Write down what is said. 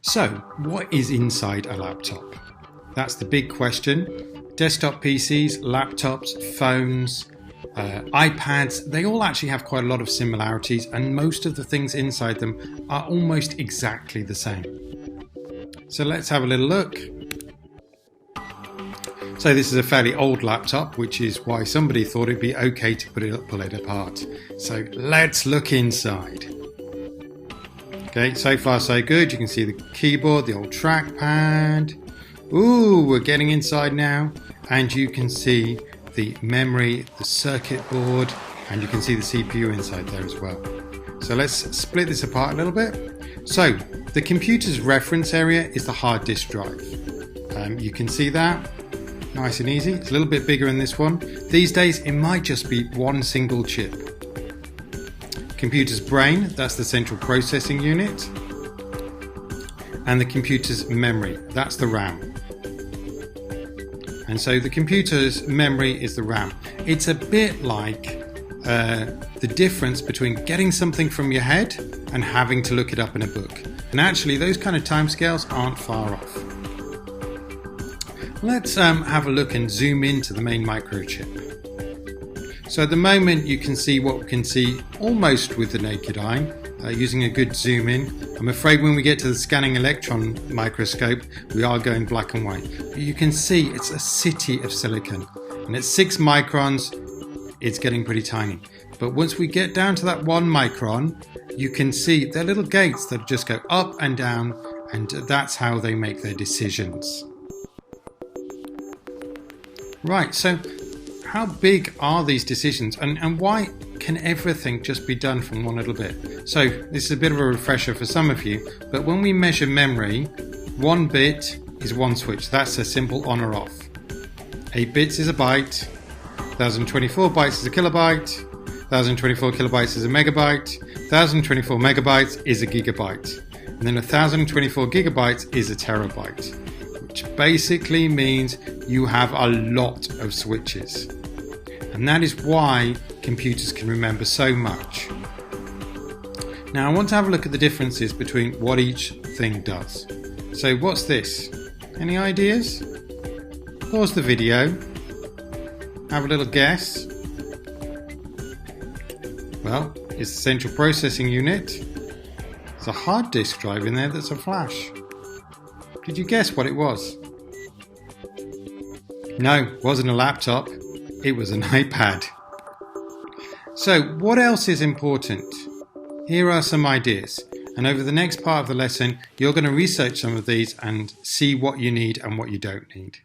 So, what is inside a laptop? That's the big question. Desktop PCs, laptops, phones, iPads, they all actually have quite a lot of similarities, and most of the things inside them are almost exactly the same. So let's have a little look. So this is a fairly old laptop, which is why somebody thought it'd be okay to pull it apart. So let's look inside. Okay, so far so good. You can see the keyboard, the old trackpad. Ooh, we're getting inside now. And you can see the memory, the circuit board, and you can see the CPU inside there as well. So let's split this apart a little bit. So the computer's reference area is the hard disk drive. You can see that. Nice and easy. It's a little bit bigger in this one. These days it might just be one single chip. Computer's brain, that's the central processing unit. And the computer's memory, that's the RAM. And so the computer's memory is the RAM. It's a bit like the difference between getting something from your head and having to look it up in a book. And actually those kind of timescales aren't far off. Let's have a look and zoom into the main microchip. So at the moment you can see what we can see almost with the naked eye, using a good zoom in. I'm afraid when we get to the scanning electron microscope we are going black and white. But you can see it's a city of silicon, and at 6 microns it's getting pretty tiny. But once we get down to that 1 micron, you can see they're little gates that just go up and down, and that's how they make their decisions. Right, so how big are these decisions, and why can everything just be done from one little bit? So this is a bit of a refresher for some of you, but when we measure memory, 1 bit is 1 switch. That's a simple on or off. 8 bits is a byte, 1024 bytes is a kilobyte, 1024 kilobytes is a megabyte, 1024 megabytes is a gigabyte, and then 1024 gigabytes is a terabyte, which basically means you have a lot of switches. And that is why computers can remember so much. Now I want to have a look at the differences between what each thing does. So what's this? Any ideas? Pause the video. Have a little guess. Well, it's the central processing unit. There's a hard disk drive in there that's a flash. Did you guess what it was? No, it wasn't a laptop. It was an iPad. So what else is important? Here are some ideas, and over the next part of the lesson you're going to research some of these and see what you need and what you don't need.